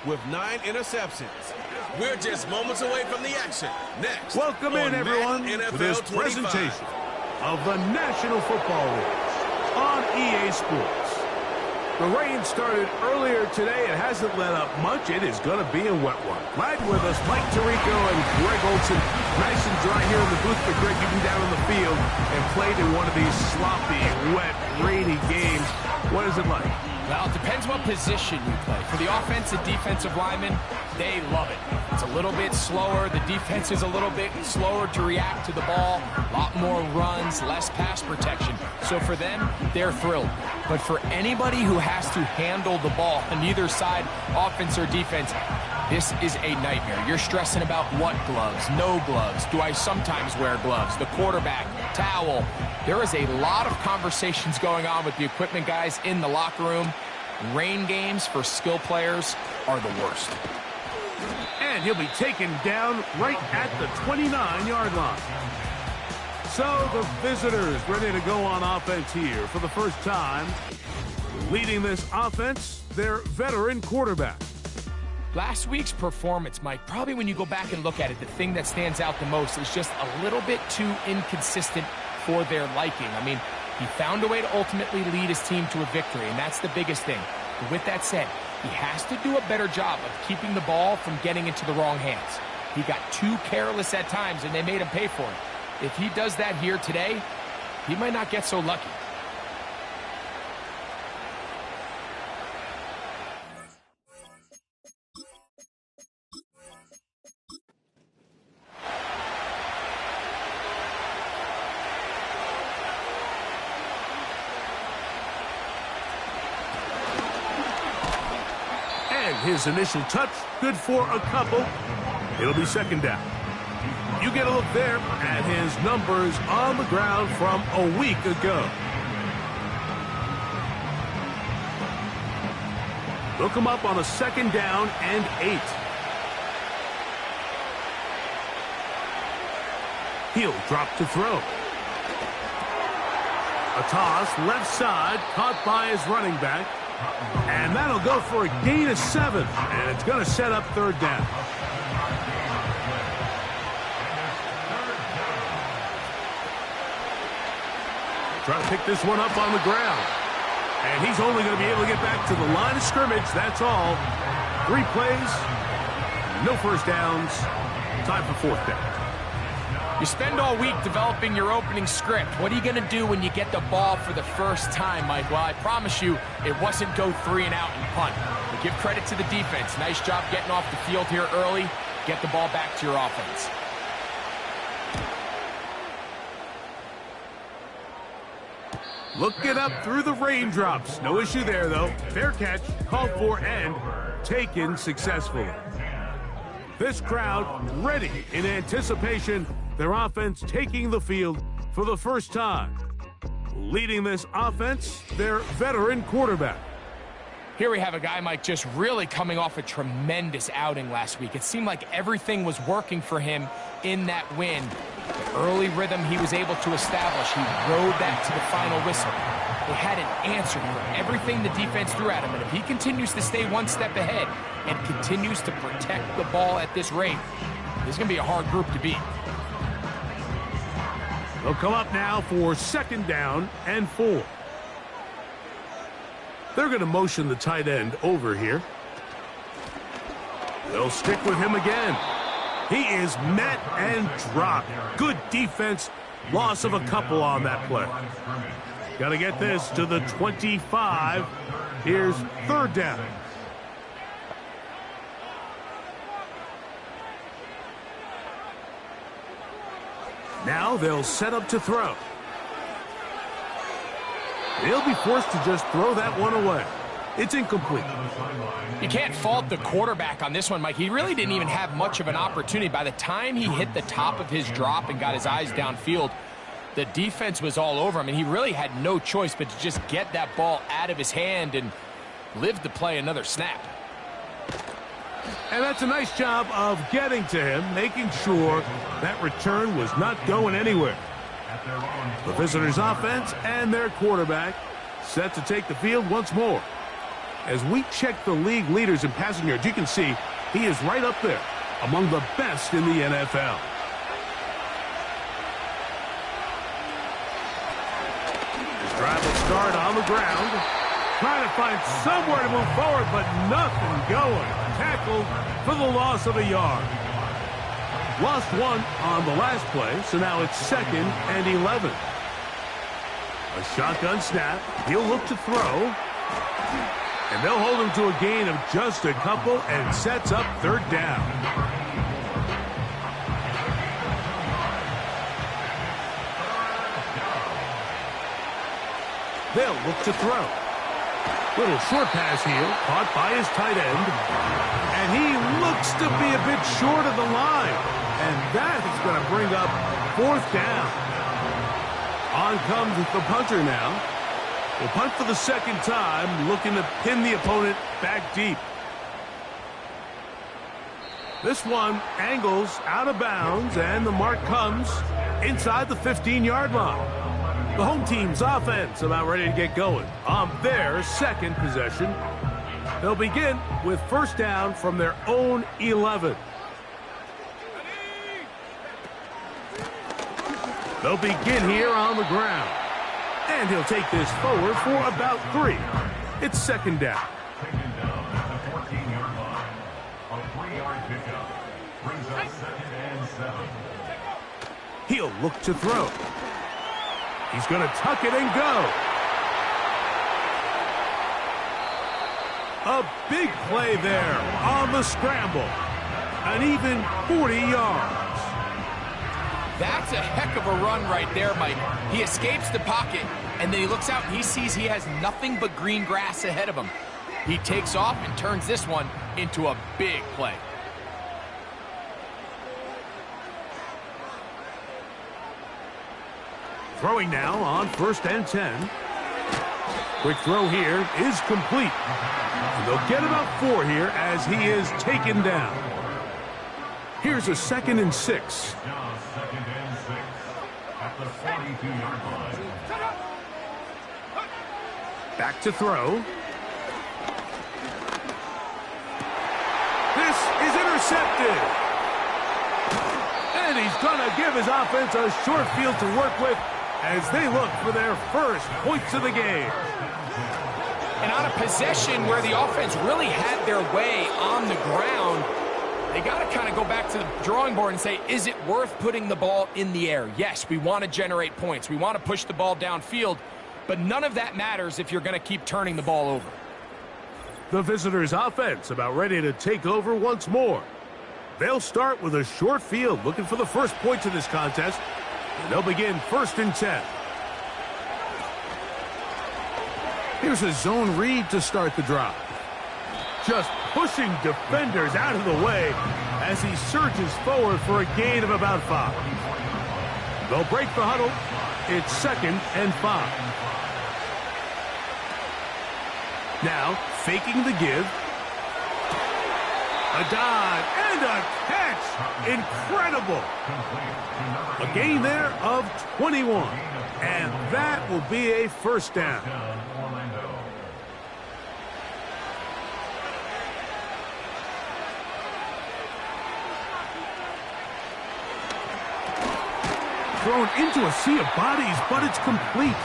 with 9 interceptions. We're just moments away from the action. Next, welcome in, everyone, to this presentation of the National Football League on EA Sports. The rain started earlier today. It hasn't let up much. It is going to be a wet one. Glad with us, Mike Tirico and Greg Olson. Nice and dry here in the booth, but Greg, you've been down on the field and played in one of these sloppy, wet, rainy games. What is it like? Well, it depends what position you play. For the offensive defensive linemen, they love it. It's a little bit slower. The defense is a little bit slower to react to the ball. A lot more runs, less pass protection. So for them, they're thrilled. But for anybody who has to handle the ball on either side, offense or defense, this is a nightmare. You're stressing about what gloves, no gloves. Do I sometimes wear gloves? The quarterback, towel. There is a lot of conversations going on with the equipment guys in the locker room. Rain games for skill players are the worst. And he'll be taken down right at the 29-yard line. So the visitors ready to go on offense here for the first time. Leading this offense, their veteran quarterback. Last week's performance, Mike, probably when you go back and look at it, the thing that stands out the most is just a little bit too inconsistent for their liking. I mean, he found a way to ultimately lead his team to a victory, and that's the biggest thing. But with that said, he has to do a better job of keeping the ball from getting into the wrong hands. He got too careless at times, and they made him pay for it. If he does that here today, he might not get so lucky. His initial touch, good for a couple. It'll be second down. You get a look there at his numbers on the ground from a week ago. Look him up on a second down and 8. He'll drop to throw. A toss, left side, caught by his running back. And that'll go for a gain of 7. And it's going to set up third down. Try to pick this one up on the ground. And he's only going to be able to get back to the line of scrimmage. That's all. 3 plays, no first downs. Time for fourth down. You spend all week developing your opening script. What are you going to do when you get the ball for the first time, Mike? Well, I promise you, it wasn't go 3 and out and punt. But give credit to the defense. Nice job getting off the field here early. Get the ball back to your offense. Looking up through the raindrops. No issue there, though. Fair catch, called for, and taken successfully. This crowd ready in anticipation. Their offense taking the field for the first time. Leading this offense, their veteran quarterback. Here we have a guy, Mike, just really coming off a tremendous outing last week. It seemed like everything was working for him in that win. The early rhythm he was able to establish, he rode that to the final whistle. They had an answer for everything the defense threw at him, and if he continues to stay one step ahead and continues to protect the ball at this rate, this is going to be a hard group to beat. They'll come up now for second down and 4. They're going to motion the tight end over here. They'll stick with him again. He is met and dropped. Good defense. Loss of a couple on that play. Got to get this to the 25. Here's third down. Now they'll set up to throw. They'll be forced to just throw that one away. It's incomplete. You can't fault the quarterback on this one, Mike. He really didn't even have much of an opportunity. By the time he hit the top of his drop and got his eyes downfield, the defense was all over him, and he really had no choice but to just get that ball out of his hand and live to play another snap. And that's a nice job of getting to him, making sure that return was not going anywhere. The visitors' offense and their quarterback set to take the field once more. As we check the league leaders in passing yards, you can see he is right up there among the best in the NFL. His drive will start on the ground. Trying to find somewhere to move forward, but nothing going. Tackled for the loss of a yard. Lost one on the last play, so now it's 2nd and 11. A shotgun snap. He'll look to throw. And they'll hold him to a gain of just a couple and sets up 3rd down. They'll look to throw. Little short pass here, caught by his tight end. And he looks to be a bit short of the line. And that is going to bring up 4th down. On comes the punter now. Will punt for the 2nd time, looking to pin the opponent back deep. This one angles out of bounds, and the mark comes inside the 15-yard line. The home team's offense about ready to get going on their 2nd possession. They'll begin with 1st down from their own 11. They'll begin here on the ground. And he'll take this forward for about 3. It's 2nd down. He'll look to throw. He's going to tuck it and go. A big play there on the scramble. An even 40 yards. That's a heck of a run right there, Mike. He escapes the pocket, and then he looks out and he sees he has nothing but green grass ahead of him. He takes off and turns this one into a big play. Throwing now on 1st and 10. Quick throw here is complete. And they'll get about 4 here as he is taken down. Here's a 2nd and 6. Back to throw. This is intercepted. And he's going to give his offense a short field to work with as they look for their first points of the game. And on a possession where the offense really had their way on the ground, they got to kind of go back to the drawing board and say, is it worth putting the ball in the air? Yes, we want to generate points. We want to push the ball downfield, but none of that matters if you're going to keep turning the ball over. The visitors' offense about ready to take over once more. They'll start with a short field, looking for the first points of this contest. And they'll begin 1st and 10. Here's a zone read to start the drive. Just pushing defenders out of the way as he surges forward for a gain of about 5. They'll break the huddle. It's 2nd and 5. Now, faking the give. A dive and a catch. Incredible. A gain there of 21. And that will be a 1st down. Thrown into a sea of bodies, but it's complete.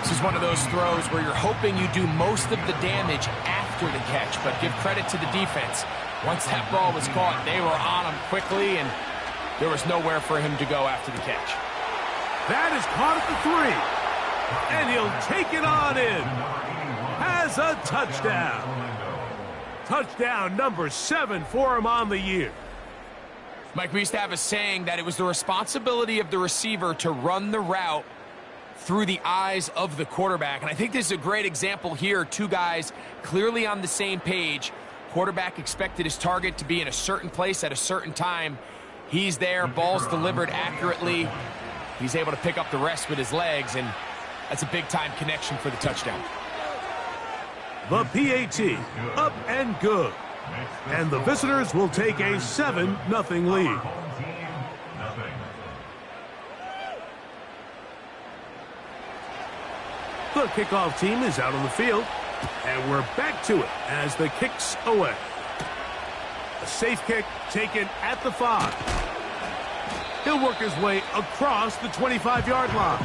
This is one of those throws where you're hoping you do most of the damage after the catch, but give credit to the defense. Once that ball was caught, they were on him quickly, and there was nowhere for him to go after the catch. That is caught at the 3. And he'll take it on in. Has a touchdown. Touchdown number 7 for him on the year. Mike, we used to have a saying that it was the responsibility of the receiver to run the route through the eyes of the quarterback. And I think this is a great example here. 2 guys clearly on the same page. Quarterback expected his target to be in a certain place at a certain time. He's there, ball's delivered accurately. He's able to pick up the rest with his legs, and that's a big-time connection for the touchdown. The PAT, up and good. And the visitors will take a 7-0 lead. The kickoff team is out on the field. And we're back to it as the kick's away. A safe kick taken at the 5. He'll work his way across the 25-yard line.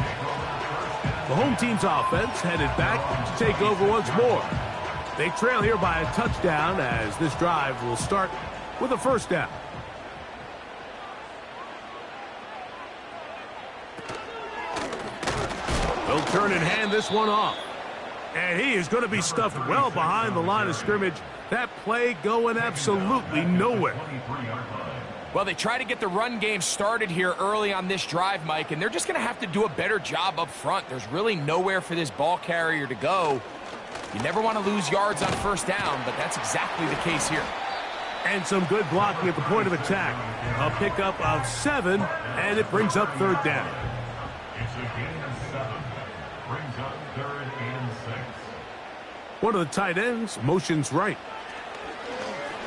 The home team's offense headed back to take over once more. They trail here by a touchdown as this drive will start with a first down. They'll turn and hand this one off. And he is going to be stuffed well behind the line of scrimmage. That play going absolutely nowhere. Well, they try to get the run game started here early on this drive, Mike, and they're just going to have to do a better job up front. There's really nowhere for this ball carrier to go. You never want to lose yards on first down, but that's exactly the case here. And some good blocking at the point of attack. A pickup of 7, and it brings up third down. It's a gain of 7. Brings up 3rd and 6. One of the tight ends motions right.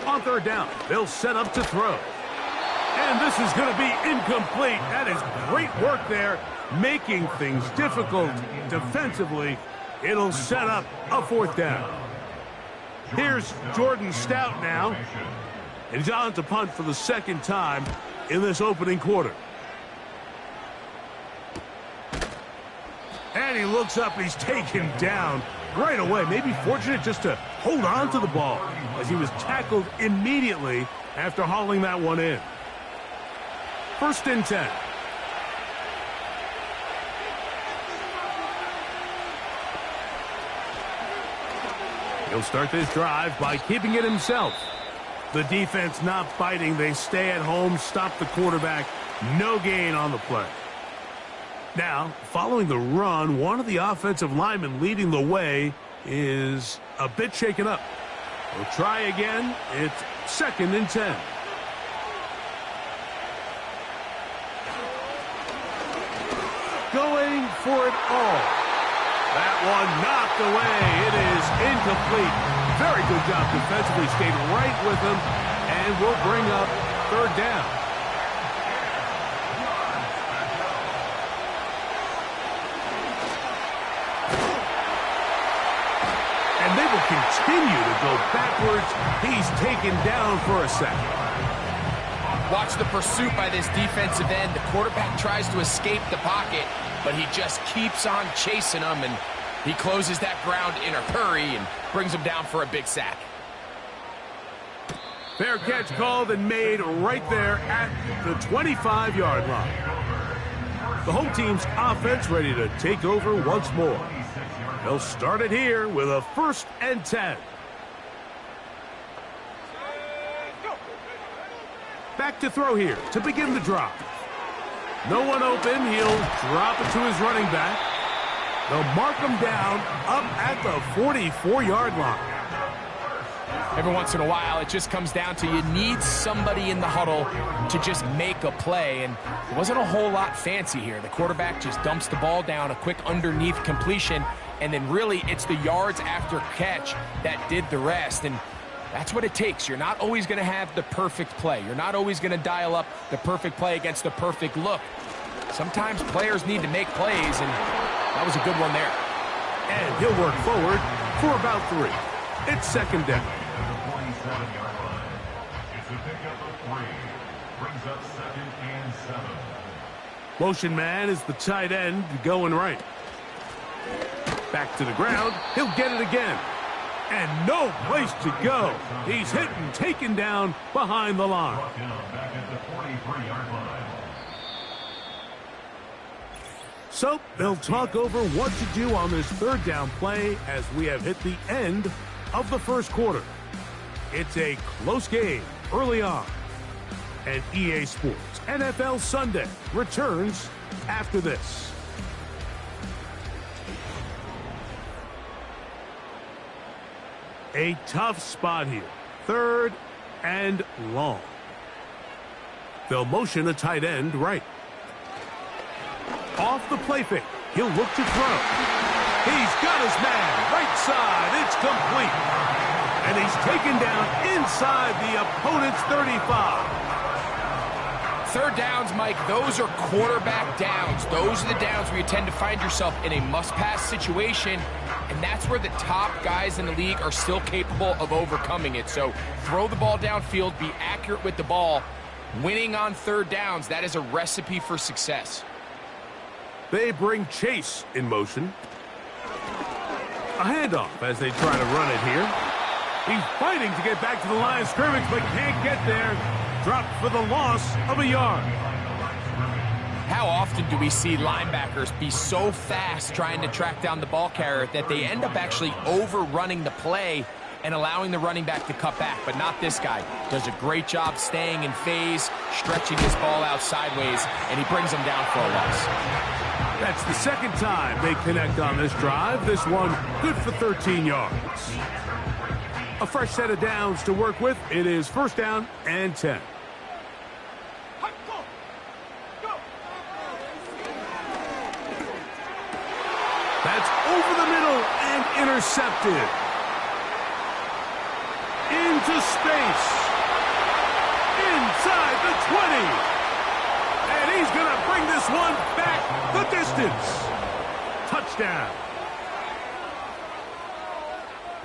On third down, they'll set up to throw. And this is going to be incomplete. That is great work there, making things difficult defensively. It'll set up a fourth down. Here's Jordan Stout now. And he's on to punt for the second time in this opening quarter. And he looks up, he's taken down right away. Maybe fortunate just to hold on to the ball as he was tackled immediately after hauling that one in. 1st and 10. He'll start this drive by keeping it himself. The defense not fighting. They stay at home, stop the quarterback. No gain on the play. Now, following the run, one of the offensive linemen leading the way is a bit shaken up. We'll try again. It's 2nd and 10. Going for it all. That one knocked away. It is incomplete. Very good job defensively. Stayed right with him. And will bring up third down. And they will continue to go backwards. He's taken down for a second. Watch the pursuit by this defensive end. The quarterback tries to escape the pocket, but he just keeps on chasing him, and he closes that ground in a hurry and brings him down for a big sack. Fair catch called and made right there at the 25-yard line. The home team's offense ready to take over once more. They'll start it here with a 1st and 10. Back to throw here to begin the drive. No one open. He'll drop it to his running back. They'll mark him down up at the 44-yard line. Every once in a while, it just comes down to you need somebody in the huddle to just make a play, and it wasn't a whole lot fancy here. The quarterback just dumps the ball down, a quick underneath completion, and then really it's the yards after catch that did the rest, and that's what it takes. You're not always going to have the perfect play. You're not always going to dial up the perfect play against the perfect look. Sometimes players need to make plays, and that was a good one there. And he'll work forward for about 3. It's 2nd down. It's a pickup of 3. Brings up 2nd and 7. Motion man is the tight end going right. Back to the ground. He'll get it again. And no place to go. He's hit and taken down behind the line. Back at the 43-yard line. So they'll talk over what to do on this third down play as we have hit the end of the first quarter. It's a close game early on. And EA Sports NFL Sunday returns after this. A tough spot here. 3rd and long. They'll motion a tight end right. Off the play fake. He'll look to throw. He's got his man. Right side. It's complete. And he's taken down inside the opponent's 35. Third downs, Mike, those are quarterback downs. Those are the downs where you tend to find yourself in a must-pass situation, and that's where the top guys in the league are still capable of overcoming it. So throw the ball downfield, be accurate with the ball. Winning on third downs, that is a recipe for success. They bring Chase in motion. A handoff as they try to run it here. He's fighting to get back to the line of scrimmage, but can't get there. Dropped for the loss of a yard. How often do we see linebackers be so fast trying to track down the ball carrier that they end up actually overrunning the play and allowing the running back to cut back? But not this guy. Does a great job staying in phase, stretching his ball out sideways, and he brings him down for a loss. That's the second time they connect on this drive. This one good for 13 yards. A fresh set of downs to work with. It is first down and 10. That's over the middle and intercepted. Into space. Inside the 20. And he's going to bring this one back the distance. Touchdown.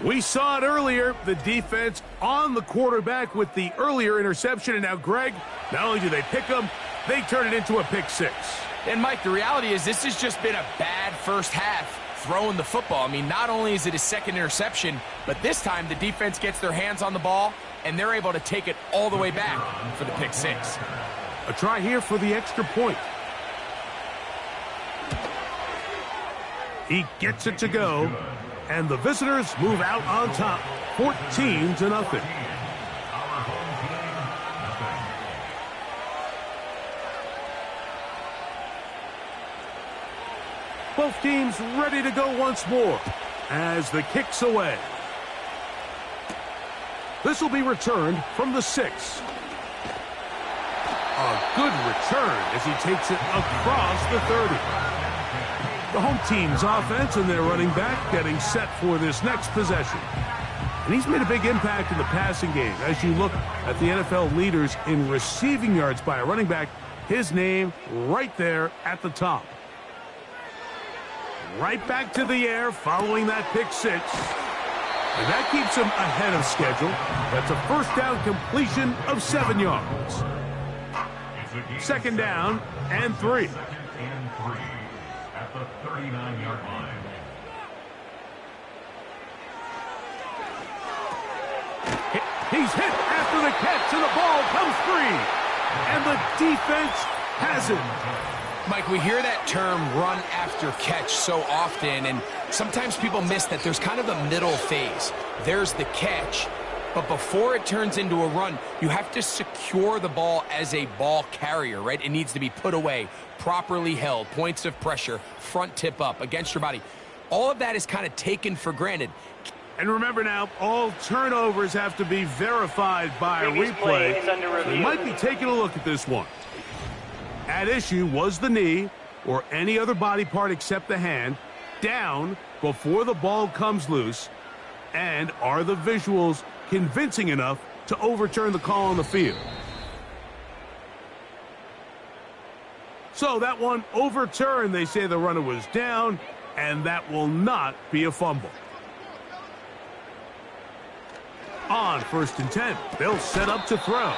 We saw it earlier, the defense on the quarterback with the earlier interception. And now, Greg, not only do they pick him, they turn it into a pick six. And, Mike, the reality is this has just been a bad first half throwing the football. I mean, not only is it his second interception, but this time the defense gets their hands on the ball, and they're able to take it all the way back for the pick six. A try here for the extra point. He gets it to go, and the visitors move out on top, 14-0. Both teams ready to go once more as the kick's away. This will be returned from the 6. A good return as he takes it across the 30. The home team's offense and their running back getting set for this next possession. And he's made a big impact in the passing game. As you look at the NFL leaders in receiving yards by a running back, his name right there at the top. Right back to the air following that pick six. And that keeps him ahead of schedule. That's a first down completion of 7 yards. Second down and 3. Second and 3 at the 39-yard line. He's hit after the catch, and the ball comes free. And the defense has it. Mike, we hear that term run after catch so often, and sometimes people miss that there's kind of a middle phase. There's the catch, but before it turns into a run, you have to secure the ball as a ball carrier, right? It needs to be put away, properly held, points of pressure, front tip up against your body. All of that is kind of taken for granted. And remember now, all turnovers have to be verified by a replay. So you might be taking a look at this one. At issue was the knee, or any other body part except the hand, down before the ball comes loose. And are the visuals convincing enough to overturn the call on the field? So that one overturned. They say the runner was down, and that will not be a fumble. On 1st and 10, they'll set up to throw.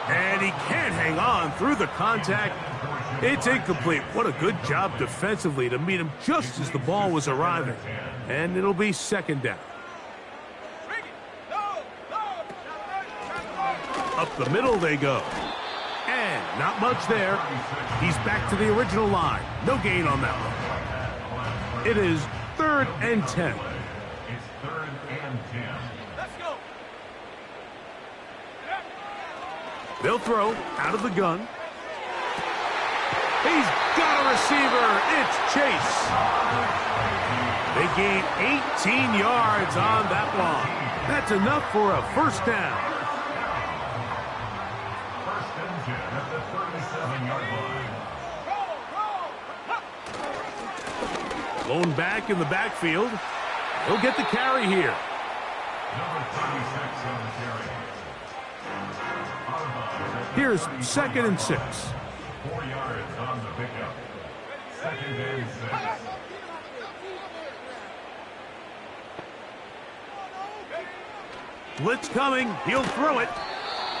And he can't hang on through the contact. It's incomplete. What a good job defensively to meet him just as the ball was arriving. And it'll be second down. Up the middle they go. And not much there. He's back to the original line. No gain on that one. It is 3rd and 10. It's 3rd and 10. They'll throw out of the gun. He's got a receiver. It's Chase. They gain 18 yards on that one. That's enough for a first down. 1st and 10 at the 37-yard line. Blown back in the backfield. He'll get the carry here. Number 36 on the carry. Here's 2nd and 6. 4 yards on the pickup. 2nd and 6. Blitz coming. He'll throw it.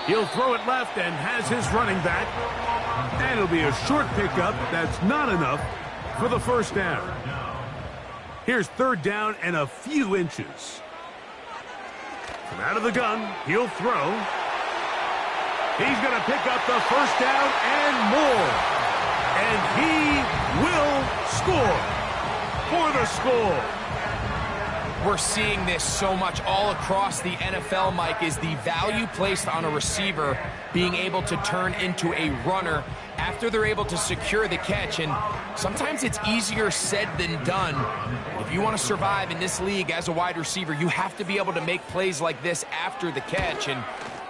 He'll throw it left and has his running back. And it'll be a short pickup. That's not enough for the first down. Here's third down and a few inches. From out of the gun, he'll throw. He's going to pick up the first down and more. And he will score for the score. We're seeing this so much all across the NFL, Mike, is the value placed on a receiver being able to turn into a runner after they're able to secure the catch. And sometimes it's easier said than done. If you want to survive in this league as a wide receiver, you have to be able to make plays like this after the catch. And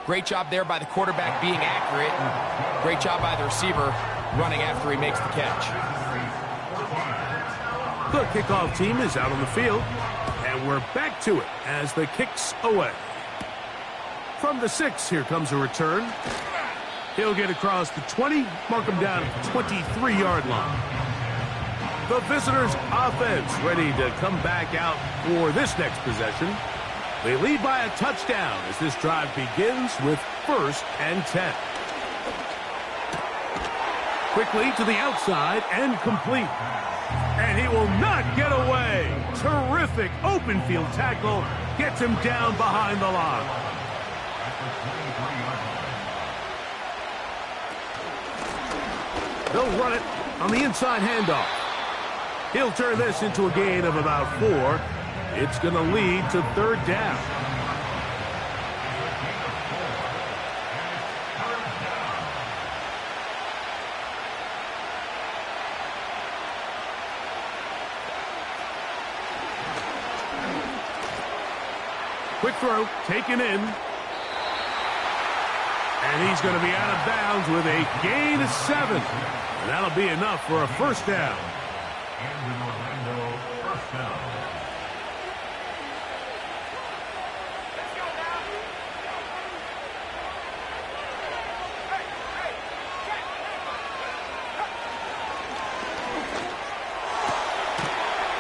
great job there by the quarterback being accurate. And great job by the receiver running after he makes the catch. The kickoff team is out on the field. And we're back to it as the kick's away. From the 6, here comes a return. He'll get across the 20, mark him down at the 23-yard line. The visitors' offense ready to come back out for this next possession. They lead by a touchdown as this drive begins with 1st and 10. Quickly to the outside and complete. And he will not get away. Terrific open field tackle. Gets him down behind the line. They'll run it on the inside handoff. He'll turn this into a gain of about 4. It's going to lead to third down. Quick throw, taken in. And he's going to be out of bounds with a gain of 7. And that'll be enough for a first down.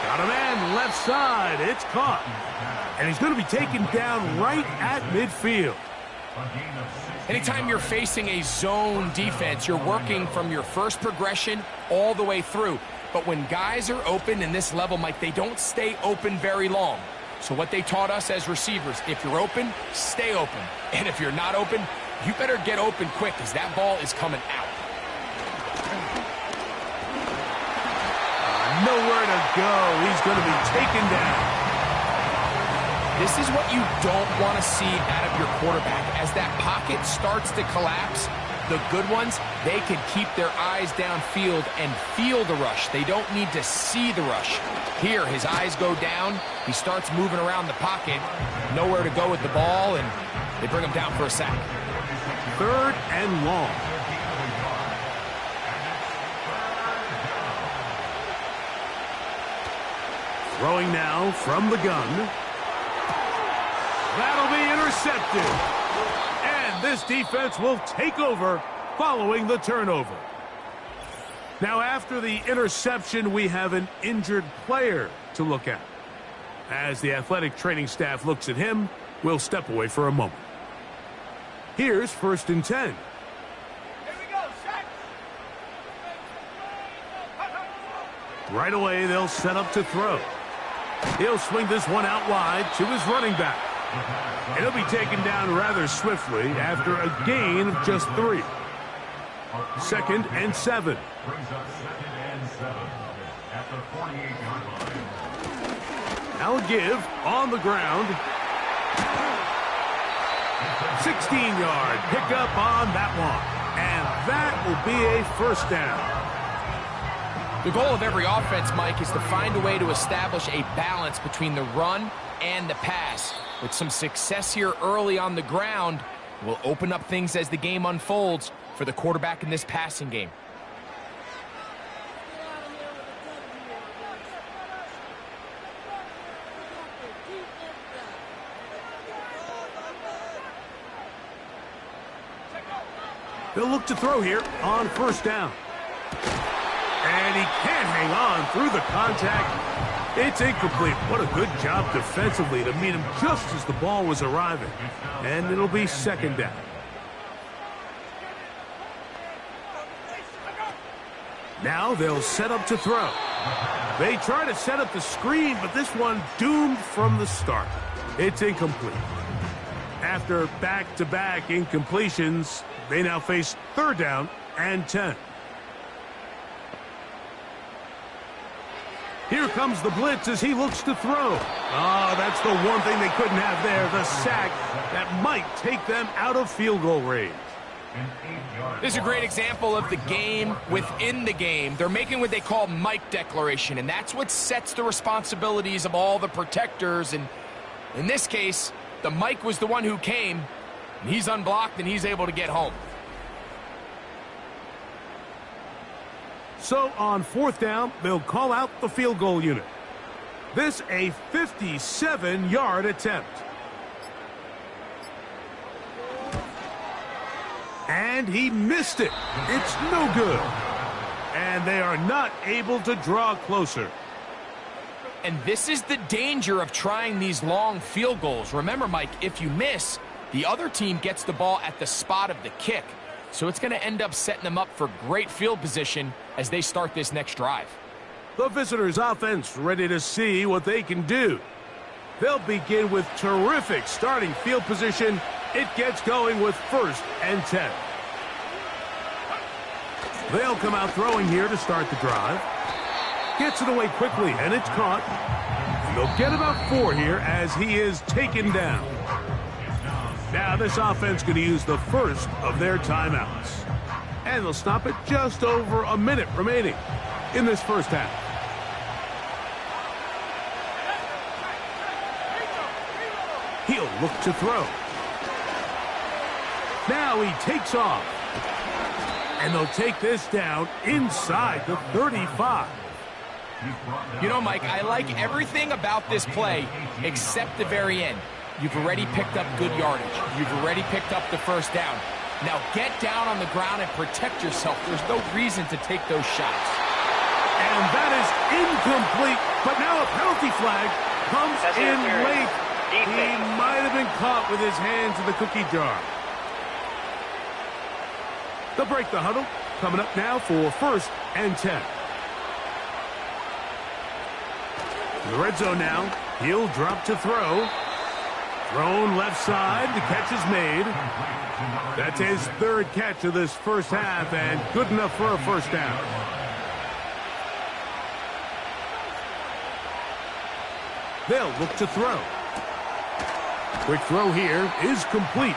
Got a man left side. It's caught. And he's going to be taken down right at midfield. Anytime you're facing a zone defense, you're working from your first progression all the way through. But when guys are open in this level, Mike, they don't stay open very long. So what they taught us as receivers, if you're open, stay open. And if you're not open, you better get open quick because that ball is coming out. Nowhere to go. He's going to be taken down. This is what you don't want to see out of your quarterback. As that pocket starts to collapse, the good ones, they can keep their eyes downfield and feel the rush. They don't need to see the rush. Here, his eyes go down. He starts moving around the pocket. Nowhere to go with the ball, and they bring him down for a sack. Third and long. Throwing now from the gun. That'll be intercepted. And this defense will take over following the turnover. Now, after the interception, we have an injured player to look at. As the athletic training staff looks at him, we'll step away for a moment. Here's 1st and 10. Here we go, set. Right away, they'll set up to throw. He'll swing this one out wide to his running back. And he'll be taken down rather swiftly after a gain of just 3. 2nd and 7. Brings up 2nd and 7 at the 48-yard line. I'll give on the ground. 16-yard pickup on that one. And that will be a first down. The goal of every offense, Mike, is to find a way to establish a balance between the run and the pass. With some success here early on the ground, will open up things as the game unfolds for the quarterback in this passing game. They'll look to throw here on first down. And he can't hang on through the contact. It's incomplete. What a good job defensively to meet him just as the ball was arriving. And it'll be second down. Now they'll set up to throw. They try to set up the screen, but this one doomed from the start. It's incomplete. After back-to-back incompletions, they now face third down and 10. Here comes the blitz as he looks to throw. Oh, that's the one thing they couldn't have there, the sack that might take them out of field goal range. This is a great example of the game within the game. They're making what they call Mike declaration, and that's what sets the responsibilities of all the protectors. And in this case, the Mike was the one who came, and he's unblocked, and he's able to get home. So on fourth down, they'll call out the field goal unit. This a 57-yard attempt. And he missed it. It's no good. And they are not able to draw closer. And this is the danger of trying these long field goals. Remember, Mike, if you miss, the other team gets the ball at the spot of the kick. So it's going to end up setting them up for great field position as they start this next drive. The visitors' offense ready to see what they can do. They'll begin with terrific starting field position. It gets going with first and 10. They'll come out throwing here to start the drive. Gets it away quickly, and it's caught. They'll get about 4 here as he is taken down. Now this offense going to use the first of their timeouts. And they'll stop it just over a minute remaining in this first half. He'll look to throw. Now he takes off. And they'll take this down inside the 35. You know, Mike, I like everything about this play except the very end. You've already picked up good yardage. You've already picked up the first down. Now get down on the ground and protect yourself. There's no reason to take those shots. And that is incomplete. But now a penalty flag comes in late. He might have been caught with his hands in the cookie jar. They'll break the huddle. Coming up now for first and 10. In the red zone now. He'll drop to throw. Thrown left side. The catch is made. That's his third catch of this first half, and good enough for a first down. They'll look to throw. Quick throw here is complete.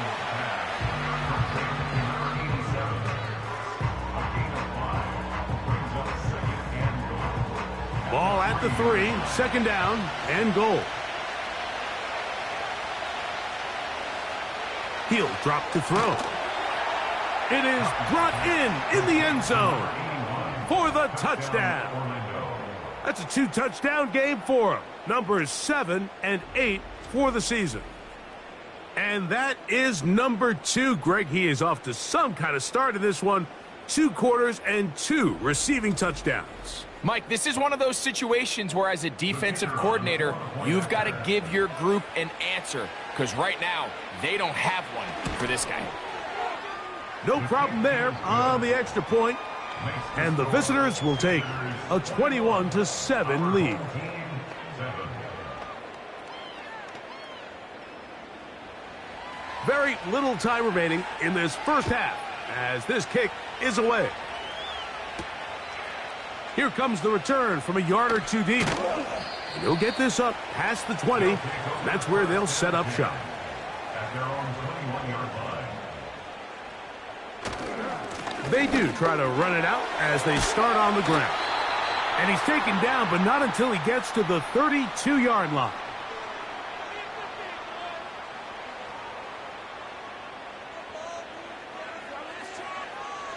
Ball at the 3, second down and goal. He'll drop to throw. It is brought in the end zone for the touchdown. That's a 2-touchdown game for him. Numbers 7 and 8 for the season. And that is number 2. Greg, he is off to some kind of start in this one. 2 quarters and 2 receiving touchdowns. Mike, this is one of those situations where as a defensive coordinator, you've got to give your group an answer. Because right now, they don't have one for this guy. No problem there on the extra point. And the visitors will take a 21-7 lead. Very little time remaining in this first half as this kick is away. Here comes the return from a yard or 2 deep. He'll get this up past the 20. That's where they'll set up shop. They do try to run it out as they start on the ground. And he's taken down, but not until he gets to the 32-yard line.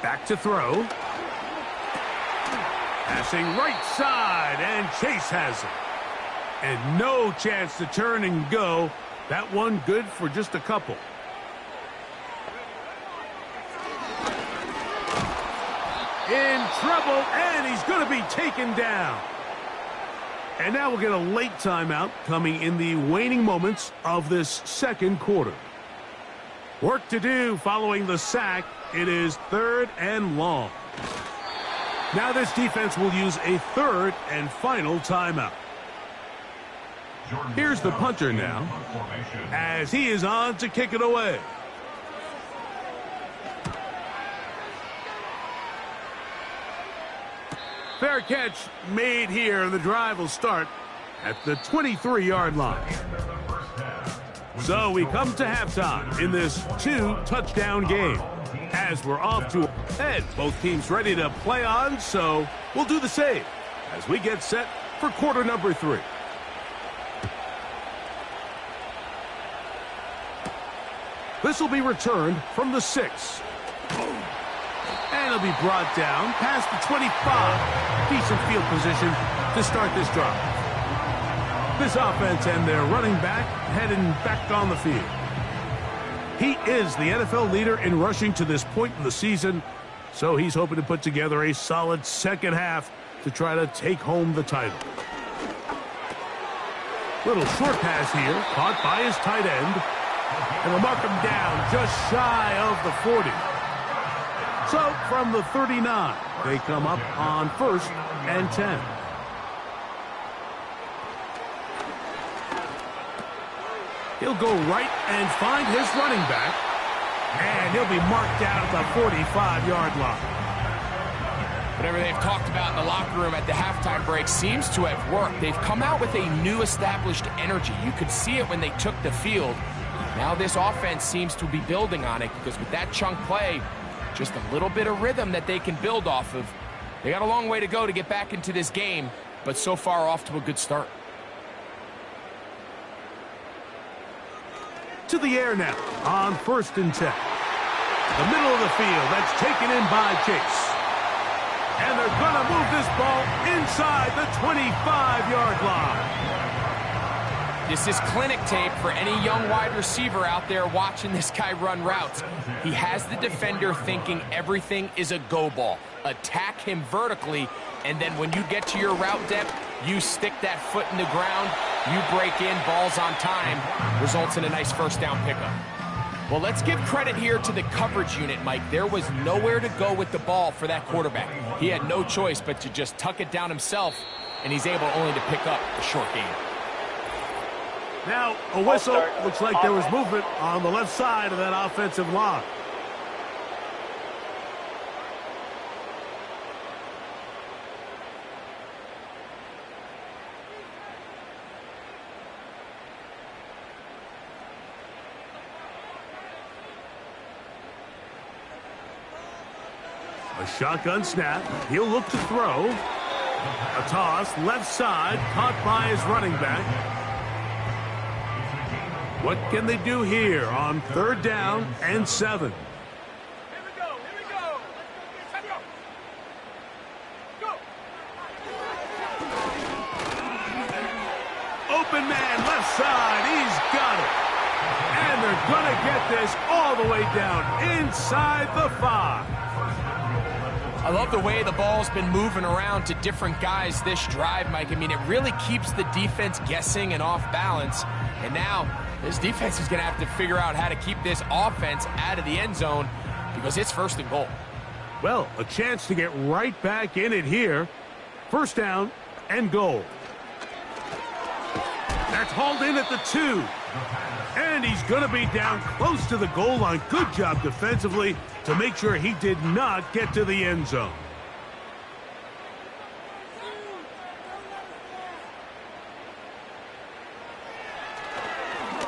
Back to throw. Passing right side, and Chase has it. And no chance to turn and go. That one good for just a couple. In trouble, and he's going to be taken down. And now we'll get a late timeout coming in the waning moments of this second quarter. Work to do following the sack. It is 3rd and long. Now this defense will use a 3rd and final timeout. Here's the punter now, as he is on to kick it away. Fair catch made here, and the drive will start at the 23-yard line. So we come to halftime in this 2-touchdown game. As we're off to head, both teams ready to play on, so we'll do the same as we get set for quarter number 3. This will be returned from the 6. And it'll be brought down past the 25. Decent field position to start this drive. This offense and their running back heading back on the field. He is the NFL leader in rushing to this point in the season, so he's hoping to put together a solid second half to try to take home the title. Little short pass here, caught by his tight end, and they'll mark him down just shy of the 40. So from the 39, they come up on 1st and 10. He'll go right and find his running back, and he'll be marked down at the 45-yard line. Whatever they've talked about in the locker room at the halftime break seems to have worked. They've come out with a new established energy. You could see it when they took the field. Now this offense seems to be building on it, because with that chunk play, just a little bit of rhythm that they can build off of. They got a long way to go to get back into this game, but so far off to a good start. To the air now on 1st and 10. The middle of the field, that's taken in by Chase. And they're going to move this ball inside the 25-yard line. This is clinic tape for any young wide receiver out there watching this guy run routes. He has the defender thinking everything is a go ball. Attack him vertically, and then when you get to your route depth, you stick that foot in the ground, you break in, balls on time, results in a nice first down pickup. Well, let's give credit here to the coverage unit, Mike. There was nowhere to go with the ball for that quarterback. He had no choice but to just tuck it down himself, and he's able only to pick up a short gain. Now, a whistle. Looks like there was movement on the left side of that offensive line. A shotgun snap. He'll look to throw. A toss, left side, caught by his running back. What can they do here on 3rd down and 7? Here we go, here we go. Let's go. Go. Open man, left side, he's got it. And they're going to get this all the way down inside the 5. I love the way the ball's been moving around to different guys this drive, Mike. I mean, it really keeps the defense guessing and off balance. And now this defense is going to have to figure out how to keep this offense out of the end zone, because it's 1st and goal. Well, a chance to get right back in it here. 1st down and goal. That's hauled in at the 2. And he's going to be down close to the goal line. Good job defensively to make sure he did not get to the end zone.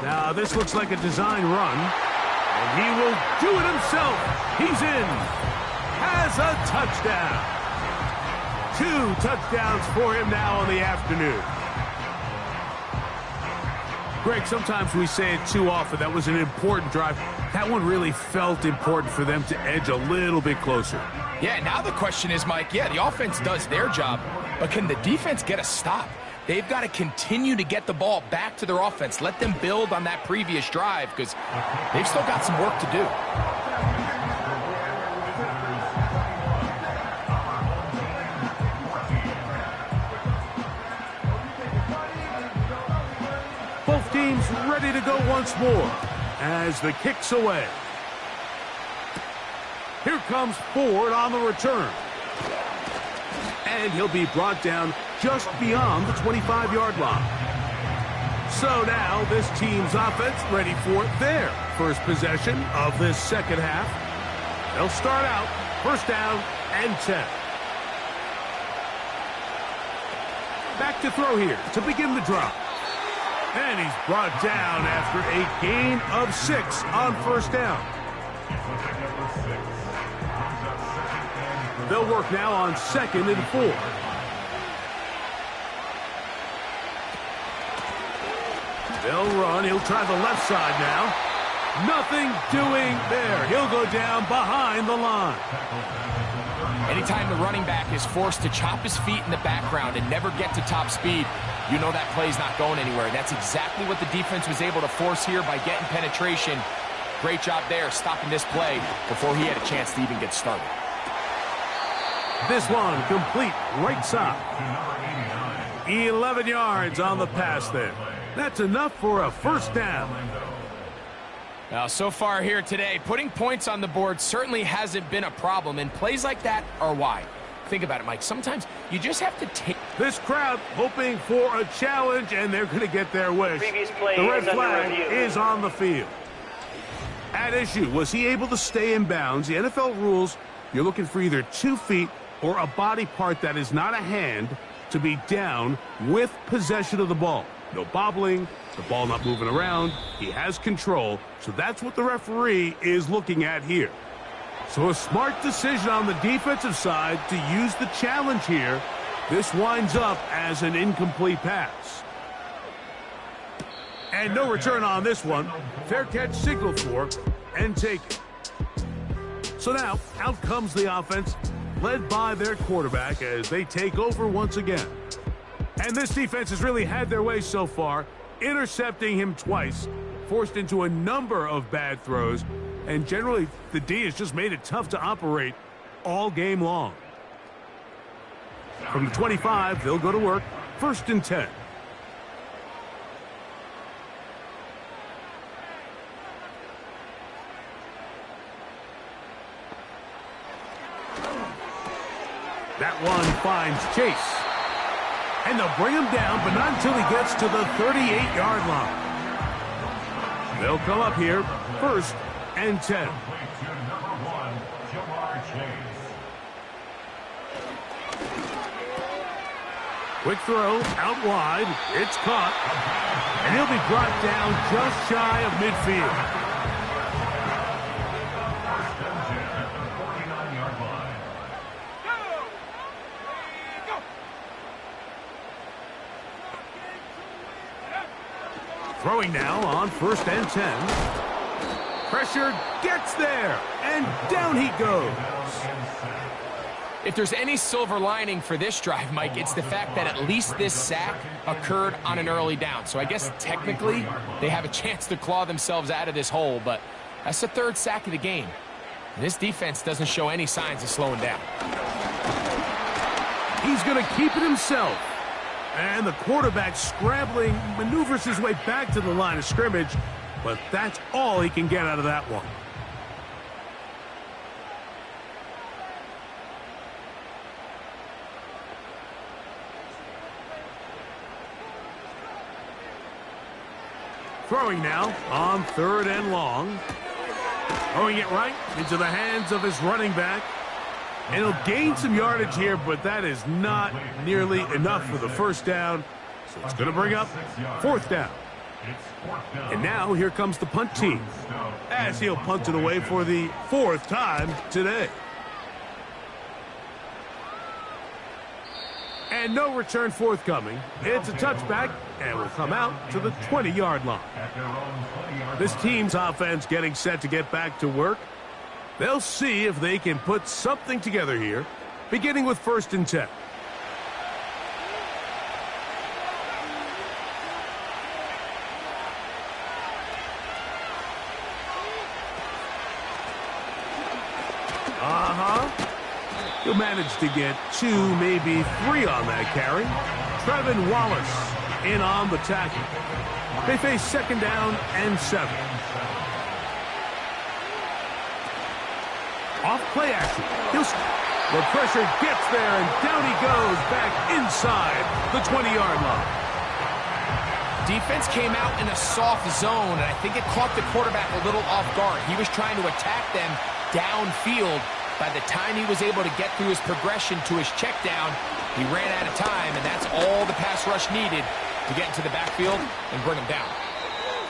Now, this looks like a design run. And he will do it himself. He's in. Has a touchdown. 2 touchdowns for him now on the afternoon. Greg, sometimes we say it too often. That was an important drive. That one really felt important for them to edge a little bit closer. Yeah, now the question is, Mike, yeah, the offense does their job, but can the defense get a stop? They've got to continue to get the ball back to their offense. Let them build on that previous drive, because they've still got some work to do. seems ready to go once more as the kick's away. Here comes Ford on the return. And he'll be brought down just beyond the 25-yard line. So now this team's offense ready for their first possession of this second half. They'll start out first down and 10. Back to throw here to begin the drive. And he's brought down after a gain of 6 on first down. They'll work now on 2nd and 4. They'll run. He'll try the left side now. Nothing doing there. He'll go down behind the line. Anytime the running back is forced to chop his feet in the background and never get to top speed, you know that play's not going anywhere. That's exactly what the defense was able to force here by getting penetration. Great job there stopping this play before he had a chance to even get started. This one complete right side. 11 yards on the pass there. That's enough for a first down. Now, so far here today, putting points on the board certainly hasn't been a problem, and plays like that are why. Think about it, Mike. Sometimes you just have to take... This crowd hoping for a challenge, and they're going to get their wish. The red flag is on the field. At issue, was he able to stay in bounds? The NFL rules, you're looking for either 2 feet or a body part that is not a hand to be down with possession of the ball. No bobbling, the ball not moving around. He has control, so that's what the referee is looking at here. So a smart decision on the defensive side to use the challenge here. This winds up as an incomplete pass. And no return on this one. Fair catch signaled for and taken. So now, out comes the offense, led by their quarterback as they take over once again. And this defense has really had their way so far, intercepting him twice, forced into a number of bad throws, and generally the D has just made it tough to operate all game long. From the 25, they'll go to work, 1st and 10. That one finds Chase. And they'll bring him down, but not until he gets to the 38-yard line. They'll come up here, 1st and 10. Quick throw, out wide, it's caught, and he'll be brought down just shy of midfield. Throwing now on 1st and 10. Pressure gets there, and down he goes. If there's any silver lining for this drive, Mike, it's the fact that at least this sack occurred on an early down. So I guess technically they have a chance to claw themselves out of this hole, but that's the 3rd sack of the game. And this defense doesn't show any signs of slowing down. He's going to keep it himself. And the quarterback scrambling, maneuvers his way back to the line of scrimmage, but that's all he can get out of that one. Throwing now on 3rd and long. Throwing it right into the hands of his running back. And he'll gain some yardage here, but that is not nearly enough for the first down. So it's going to bring up 4th down. And now here comes the punt team, as he'll punt it away for the 4th time today. And no return forthcoming. It's a touchback, and will come out to the 20-yard line. This team's offense getting set to get back to work. They'll see if they can put something together here, beginning with 1st and 10. He'll manage to get 2, maybe 3 on that carry. Trevin Wallace in on the tackle. They face second down and 7. Off play action. The pressure gets there, and down he goes back inside the 20-yard line. Defense came out in a soft zone, and I think it caught the quarterback a little off guard. He was trying to attack them downfield. By the time he was able to get through his progression to his check down, he ran out of time, and that's all the pass rush needed to get into the backfield and bring him down.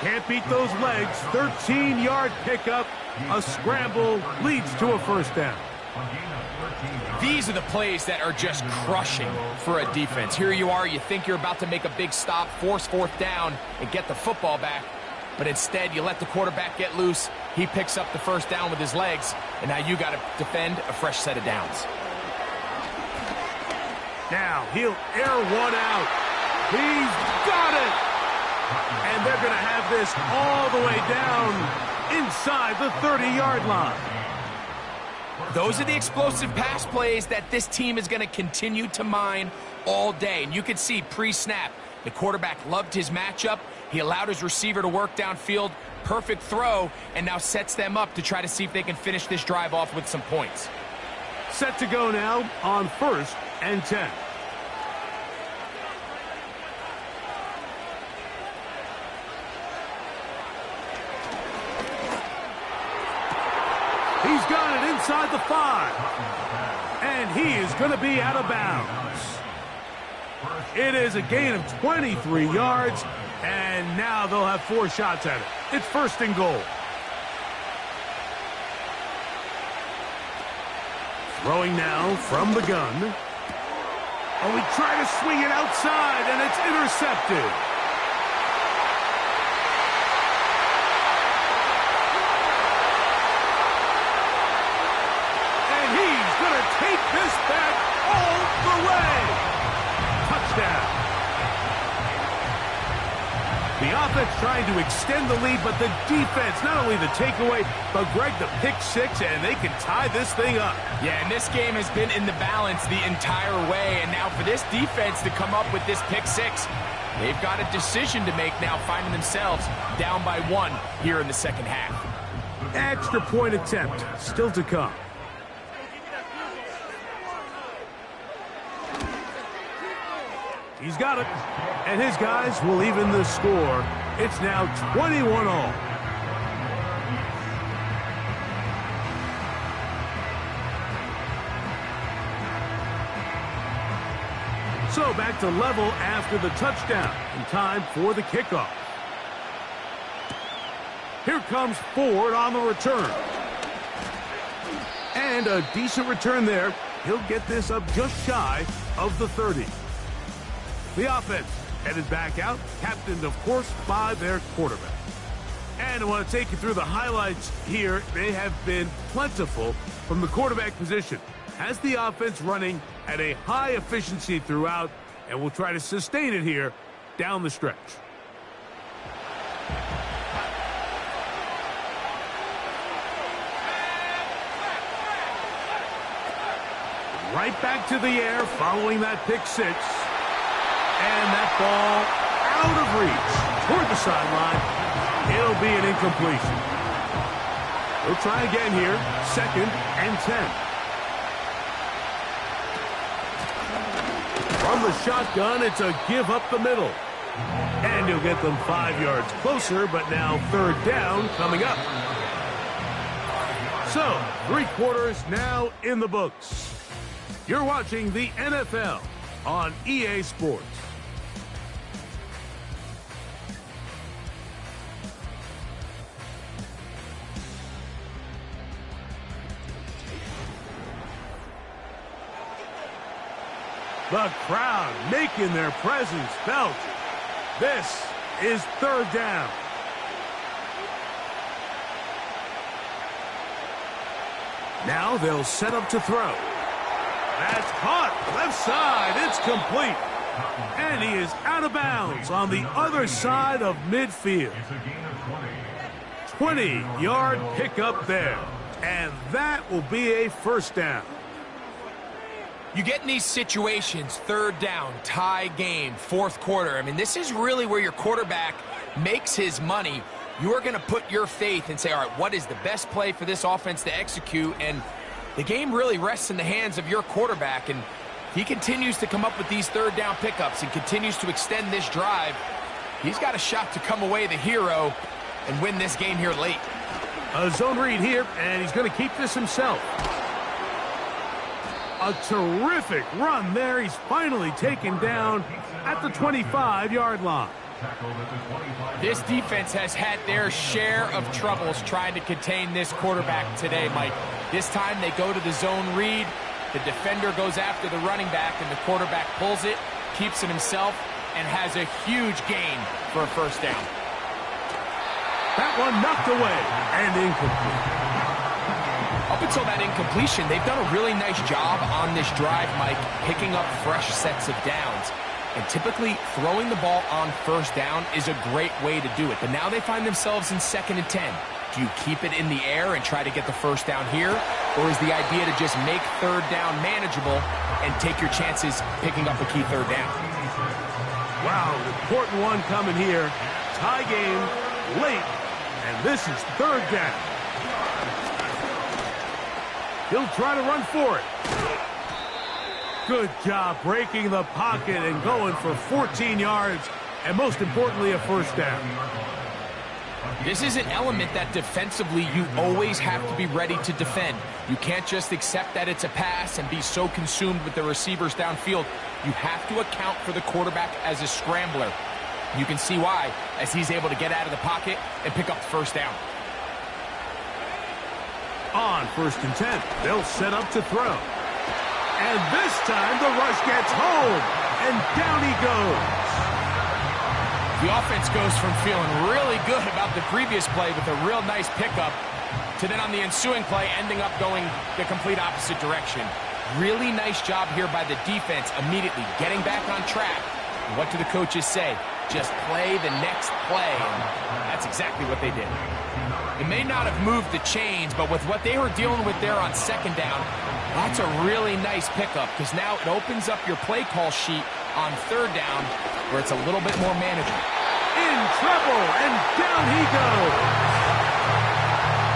Can't beat those legs. 13-yard pickup. A scramble leads to a first down. These are the plays that are just crushing for a defense. Here you are, you think you're about to make a big stop, force fourth down, and get the football back. But instead, you let the quarterback get loose. He picks up the first down with his legs, and now you got to defend a fresh set of downs. Now he'll air one out. He's got it! And they're going to have this all the way down inside the 30-yard line. Those are the explosive pass plays that this team is going to continue to mine all day. And you can see pre-snap, the quarterback loved his matchup. He allowed his receiver to work downfield. Perfect throw, and now sets them up to try to see if they can finish this drive off with some points. Set to go now on 1st and 10. He's got it inside the 5. And he is going to be out of bounds. It is a gain of 23 yards, and now they'll have 4 shots at it. It's 1st and goal. Throwing now from the gun. Oh, he tried to swing it outside, and it's intercepted. And he's going to take this back all the way. Touchdown. The offense trying to extend the lead, but the defense, not only the takeaway, but Greg, the pick 6, and they can tie this thing up. Yeah, and this game has been in the balance the entire way, and now for this defense to come up with this pick 6, they've got a decision to make now, finding themselves down by 1 here in the second half. Extra point attempt still to come. He's got it, and his guys will even the score. It's now 21 all. So back to level after the touchdown, and time for the kickoff. Here comes Ford on the return. And a decent return there. He'll get this up just shy of the 30. The offense headed back out, captained, of course, by their quarterback. And I want to take you through the highlights here. They have been plentiful from the quarterback position. Has the offense running at a high efficiency throughout, and we'll try to sustain it here down the stretch. Right back to the air following that pick 6. And that ball out of reach toward the sideline. It'll be an incompletion. We'll try again here. 2nd and 10. From the shotgun, it's a give up the middle. And he'll get them 5 yards closer, but now 3rd down coming up. So, 3 quarters now in the books. You're watching the NFL on EA Sports. The crowd making their presence felt. This is 3rd down. Now they'll set up to throw. That's caught. Left side. It's complete. And he is out of bounds on the other side of midfield. 20-yard pickup there. And that will be a 1st down. You get in these situations, 3rd down, tie game, 4th quarter. I mean, this is really where your quarterback makes his money, you're going to put your faith and say, all right, what is the best play for this offense to execute? And the game really rests in the hands of your quarterback, and he continues to come up with these third down pickups and continues to extend this drive. He's got a shot to come away the hero and win this game here late. A zone read here, and he's going to keep this himself. A terrific run there. He's finally taken down at the 25-yard line. This defense has had their share of troubles trying to contain this quarterback today, Mike. This time they go to the zone read. The defender goes after the running back, and the quarterback pulls it, keeps it himself, and has a huge gain for a first down. That one knocked away and incomplete. Up until that incompletion, they've done a really nice job on this drive, Mike, picking up fresh sets of downs. And typically, throwing the ball on first down is a great way to do it. But now they find themselves in 2nd and 10. Do you keep it in the air and try to get the first down here? Or is the idea to just make third down manageable and take your chances picking up a key third down? Wow, an important one coming here. Tie game late, and this is third down. He'll try to run for it. Good job breaking the pocket and going for 14 yards, and most importantly, a first down. This is an element that defensively you always have to be ready to defend. You can't just accept that it's a pass and be so consumed with the receivers downfield. You have to account for the quarterback as a scrambler. You can see why, as he's able to get out of the pocket and pick up the first down. On 1st and 10, they'll set up to throw. And this time the rush gets home, and down he goes. The offense goes from feeling really good about the previous play with a real nice pickup to then on the ensuing play ending up going the complete opposite direction. Really nice job here by the defense immediately getting back on track. And what do the coaches say? Just play the next play, and that's exactly what they did. It may not have moved the chains, but with what they were dealing with there on 2nd down, that's a really nice pickup because now it opens up your play call sheet on 3rd down where it's a little bit more manageable. In trouble, and down he goes.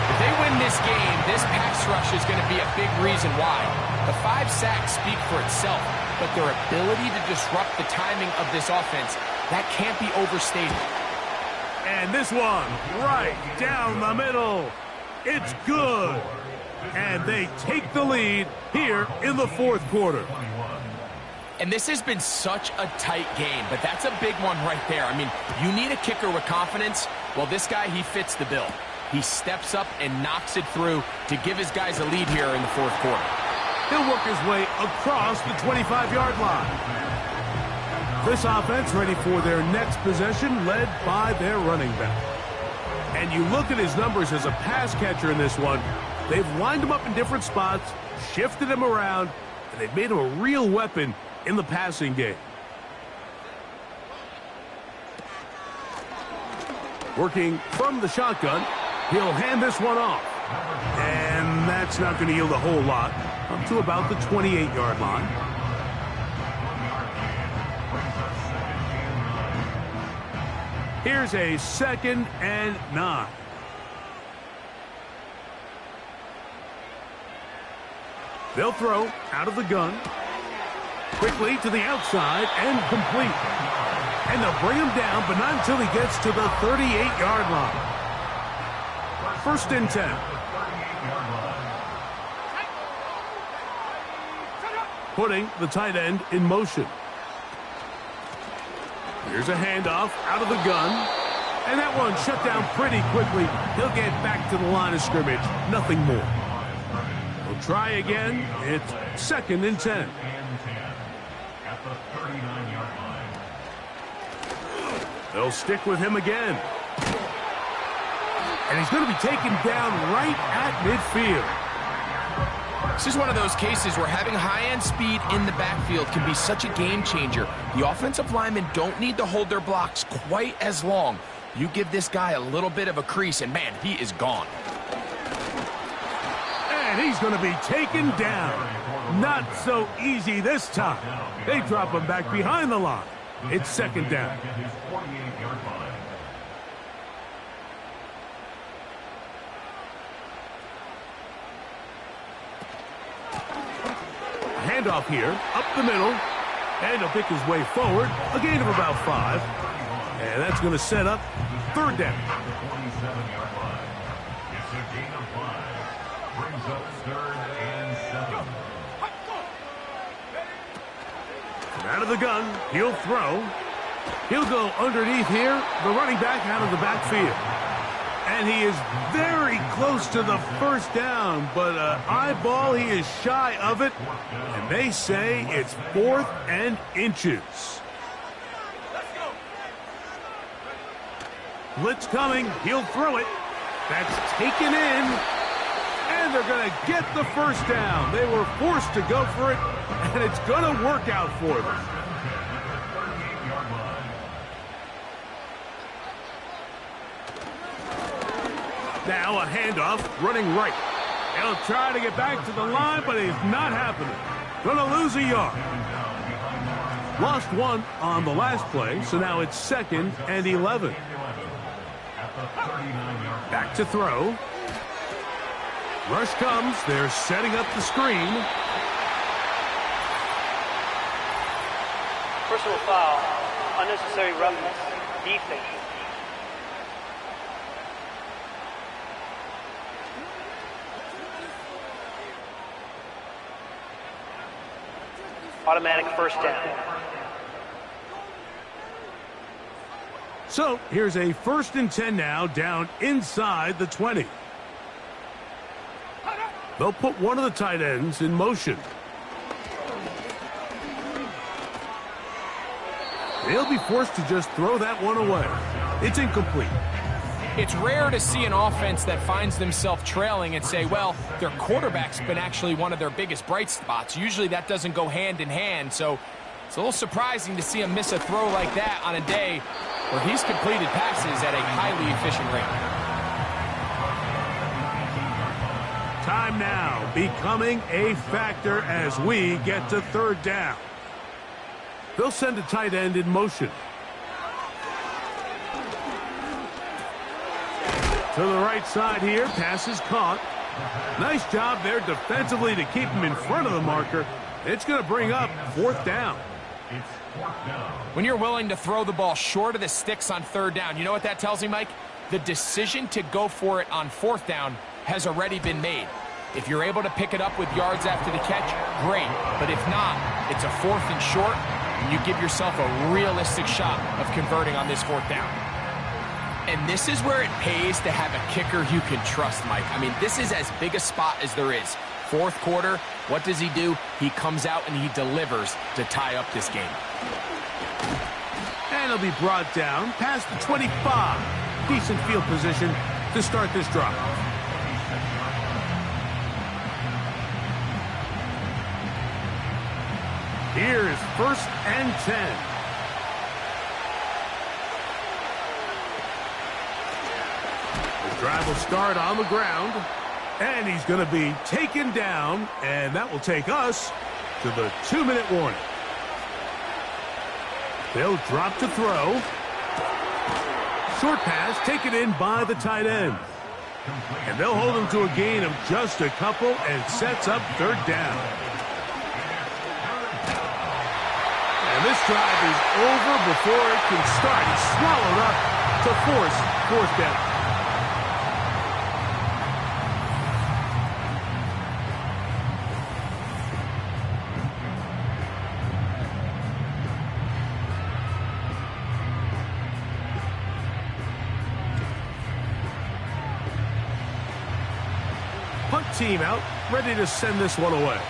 If they win this game, this pass rush is going to be a big reason why. The 5 sacks speak for itself, but their ability to disrupt the timing of this offense, that can't be overstated. And this one, right down the middle. It's good. And they take the lead here in the 4th quarter. And this has been such a tight game, but that's a big one right there. I mean, you need a kicker with confidence. Well, this guy, he fits the bill. He steps up and knocks it through to give his guys a lead here in the 4th quarter. He'll work his way across the 25-yard line. This offense ready for their next possession, led by their running back. And you look at his numbers as a pass catcher in this one. They've lined him up in different spots, shifted him around, and they've made him a real weapon in the passing game. Working from the shotgun, he'll hand this one off. And that's not going to yield a whole lot, up to about the 28-yard line. Here's a 2nd and 9. They'll throw out of the gun. Quickly to the outside and complete. And they'll bring him down, but not until he gets to the 38-yard line. 1st and 10. Putting the tight end in motion. Here's a handoff out of the gun. And that one shut down pretty quickly. He'll get back to the line of scrimmage. Nothing more. We'll try again. It's 2nd and 10. At the 39-yard line. They'll stick with him again. And he's going to be taken down right at midfield. This is one of those cases where having high-end speed in the backfield can be such a game changer. The offensive linemen don't need to hold their blocks quite as long. You give this guy a little bit of a crease, and man, he is gone. And he's going to be taken down. Not so easy this time. They drop him back behind the line. It's 2nd down. Handoff here, up the middle, and he'll pick his way forward, a gain of about 5. And that's going to set up third down. 27-yard line. It's a gain of 5. Brings up 3rd and 7. And out of the gun, he'll throw. He'll go underneath here, the running back out of the backfield. And he is very close to the first down, but eyeball, he is shy of it. And they say it's 4th and inches. Blitz coming. He'll throw it. That's taken in. And they're going to get the first down. They were forced to go for it, and it's going to work out for them. Now a handoff, running right. He'll try to get back to the line, but it's not happening. Going to lose a yard. Lost 1 on the last play, so now it's 2nd and 11. Back to throw. Rush comes. They're setting up the screen. Personal foul, unnecessary roughness, defense. Automatic first down. So here's a 1st and 10 now, down inside the 20. They'll put one of the tight ends in motion. They'll be forced to just throw that one away. It's incomplete. It's rare to see an offense that finds themselves trailing and say, well, their quarterback's been actually one of their biggest bright spots. Usually that doesn't go hand in hand, so it's a little surprising to see him miss a throw like that on a day where he's completed passes at a highly efficient rate. Time now becoming a factor as we get to 3rd down. They'll send a tight end in motion. To the right side here, pass is caught. Nice job there defensively to keep him in front of the marker. It's going to bring up 4th down. It's 4th down. When you're willing to throw the ball short of the sticks on 3rd down, you know what that tells me, Mike? The decision to go for it on 4th down has already been made. If you're able to pick it up with yards after the catch, great. But if not, it's a 4th and short, and you give yourself a realistic shot of converting on this 4th down. And this is where it pays to have a kicker you can trust, Mike. I mean, this is as big a spot as there is. 4th quarter, what does he do? He comes out and he delivers to tie up this game. And he'll be brought down past the 25. Decent field position to start this drive. Here is 1st and 10. The drive will start on the ground, and he's going to be taken down, and that will take us to the 2-minute warning. They'll drop to throw. Short pass taken in by the tight end. And they'll hold him to a gain of just a couple and sets up 3rd down. And this drive is over before it can start. He's swallowed up to force 4th down. Punt team out, ready to send this one away.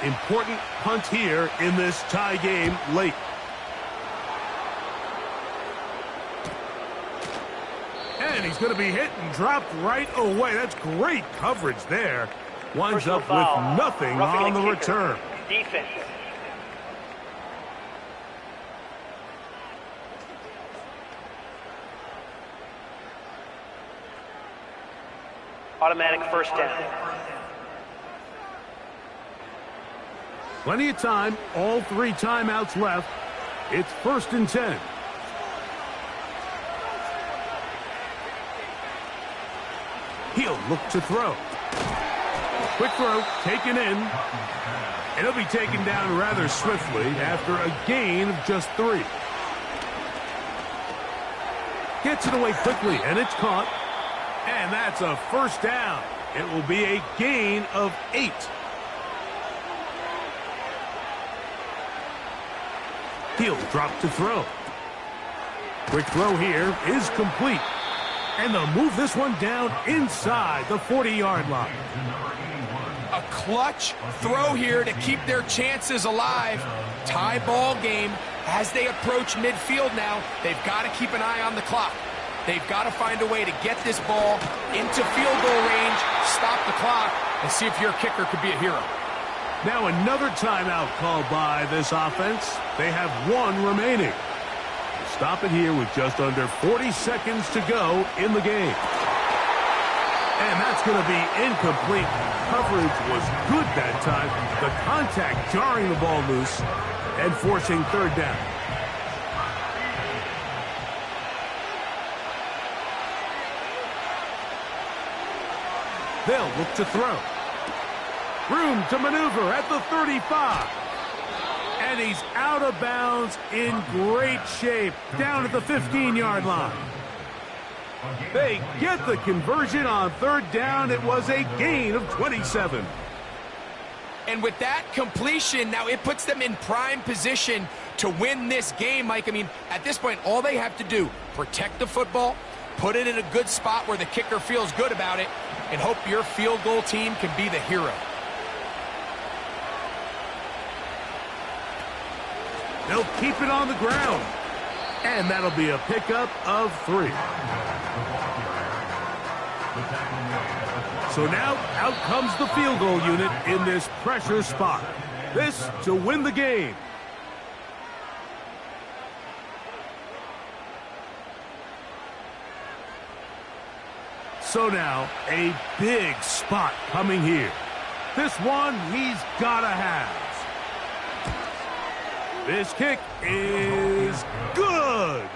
Important punt here in this tie game late. And he's going to be hit and dropped right away. That's great coverage there. Winds up with nothing on the return. Defense. Automatic first down. Plenty of time. All 3 timeouts left. It's 1st and 10. He'll look to throw. Quick throw taken in. And he'll be taken down rather swiftly after a gain of just 3. Gets it away quickly, and it's caught. And that's a first down. It will be a gain of 8. He'll drop to throw. Quick throw here is complete. And they'll move this one down inside the 40-yard line. A clutch throw here to keep their chances alive. Tie ball game as they approach midfield now. They've got to keep an eye on the clock. They've got to find a way to get this ball into field goal range, stop the clock, and see if your kicker could be a hero. Now another timeout called by this offense. They have 1 remaining. Stop it here with just under 40 seconds to go in the game. And that's going to be incomplete. Coverage was good that time. The contact jarring the ball loose and forcing 3rd down. They'll look to throw. Room to maneuver at the 35. And he's out of bounds in great shape down at the 15-yard line. They get the conversion on 3rd down. It was a gain of 27. And with that completion, now it puts them in prime position to win this game, Mike. I mean, at this point, all they have to do, protect the football, put it in a good spot where the kicker feels good about it, and hope your field goal team can be the hero. They'll keep it on the ground. And that'll be a pickup of 3. So now out comes the field goal unit in this pressure spot. This to win the game. So now a big spot coming here. This one he's got to have. This kick is good.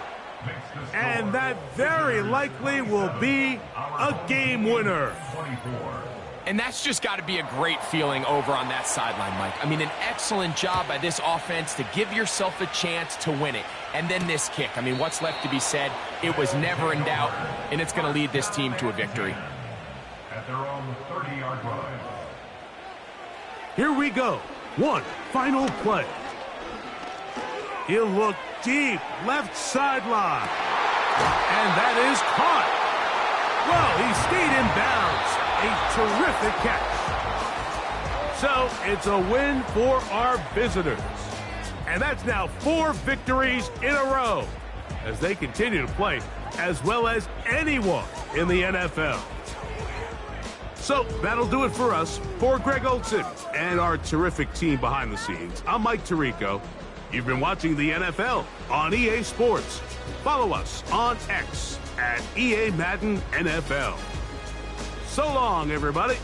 And that very likely will be a game winner. And that's just got to be a great feeling over on that sideline, Mike. I mean, an excellent job by this offense to give yourself a chance to win it. And then this kick. I mean, what's left to be said? It was never in doubt, and it's going to lead this team to a victory. At their own 30-yard line. Here we go. One final play. He'll look deep, left sideline. And that is caught. Well, he stayed in bounds. A terrific catch. So it's a win for our visitors. And that's now 4 victories in a row as they continue to play as well as anyone in the NFL. So that'll do it for us. For Greg Olson and our terrific team behind the scenes, I'm Mike Tirico. You've been watching the NFL on EA Sports. Follow us on X at EA Madden NFL. So long, everybody.